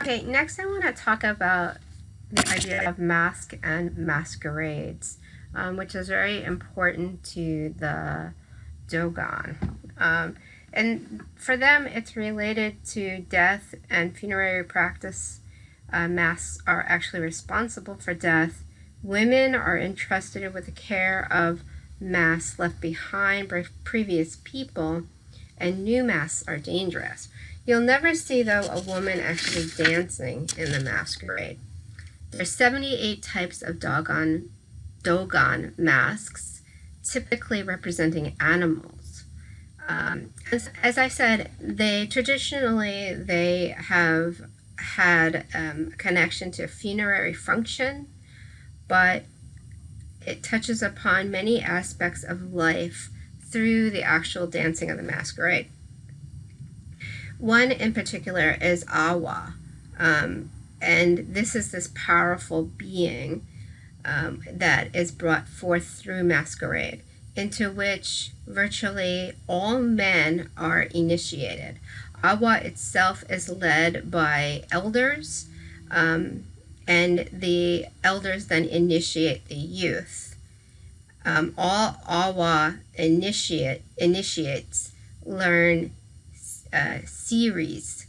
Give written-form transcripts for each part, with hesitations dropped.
Okay, next I want to talk about the idea of mask and masquerades, which is very important to the Dogon. And for them, it's related to death and funerary practice. Masks are actually responsible for death. Women are entrusted with the care of masks left behind by previous people, and new masks are dangerous. You'll never see, though, a woman actually dancing in the masquerade. There's 78 types of Dogon masks, typically representing animals. As I said, they have had a connection to a funerary function, but it touches upon many aspects of life through the actual dancing of the masquerade. One in particular is Awa, and this is this powerful being that is brought forth through masquerade, into which virtually all men are initiated. Awa itself is led by elders, and the elders then initiate the youth. All Awa initiates learn series,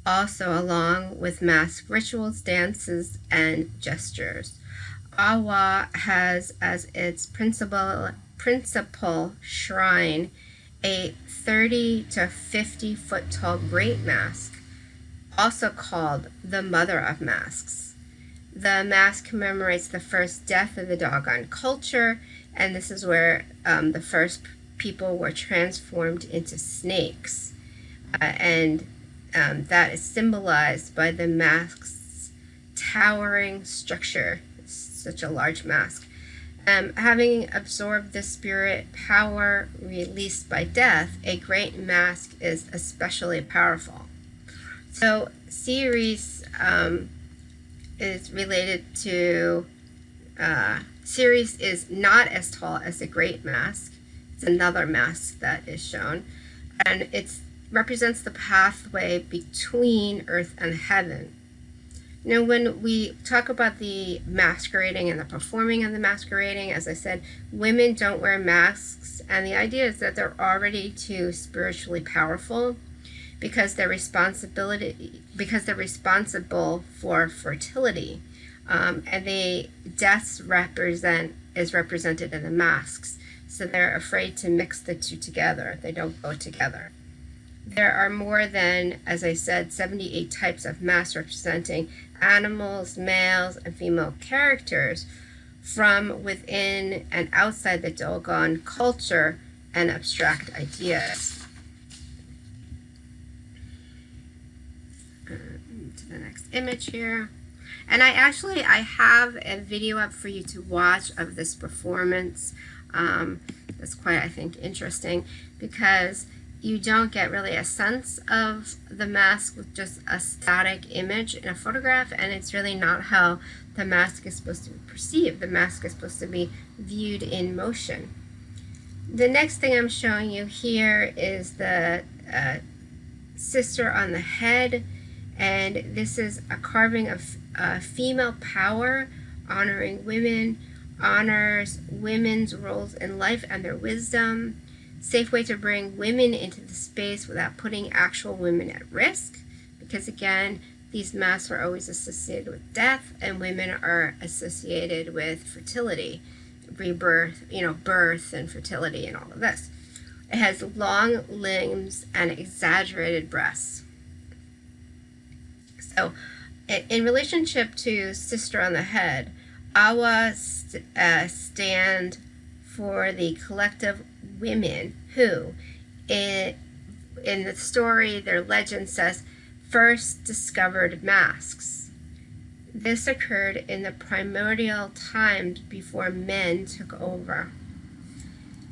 also along with mask rituals, dances, and gestures. Awa has as its principal shrine a 30 to 50 foot tall great mask, also called the Mother of Masks. The mask commemorates the first death of the Dogon culture, and this is where the first people were transformed into snakes. And that is symbolized by the mask's towering structure. It's such a large mask. Having absorbed the spirit power released by death, a great mask is especially powerful. So Ceres is related to, Ceres is not as tall as the great mask. It's another mask that is shown, and it represents the pathway between earth and heaven. Now, when we talk about the masquerading and the performing of the masquerading, as I said, women don't wear masks, and the idea is that they're already too spiritually powerful because they're responsible for fertility, and the deaths is represented in the masks. So they're afraid to mix the two together. They don't go together. There are more than, as I said, 78 types of masks representing animals, males, and female characters from within and outside the Dogon culture and abstract ideas. To the next image here. And I have a video up for you to watch of this performance. That's quite, I think, interesting because you don't get really a sense of the mask with just a static image in a photograph, and it's really not how the mask is supposed to be perceived. The mask is supposed to be viewed in motion. The next thing I'm showing you here is the sister on the head, and this is a carving of female power, honoring women, honors women's roles in life and their wisdom. Safe way to bring women into the space without putting actual women at risk, because again, these masks are always associated with death, and women are associated with fertility, rebirth, birth and fertility and all of this. It has long limbs and exaggerated breasts. So in relationship to sister on the head, Awa stand for the collective women who, in the story, their legend says, first discovered masks. This occurred in the primordial times before men took over.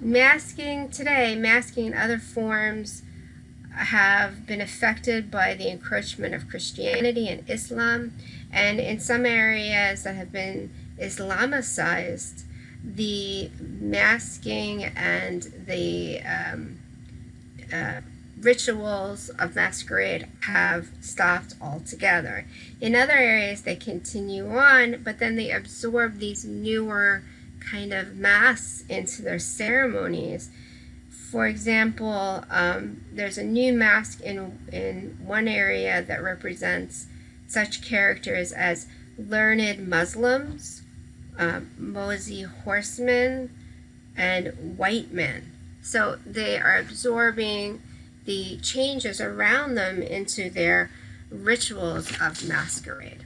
Masking today, masking in other forms have been affected by the encroachment of Christianity and Islam, and in some areas that have been Islamicized, the masking and the rituals of masquerade have stopped altogether. In other areas, they continue on, but then they absorb these newer kind of masks into their ceremonies. For example, there's a new mask in one area that represents such characters as learned Muslims, Mosey horsemen, and white men. So they are absorbing the changes around them into their rituals of masquerade.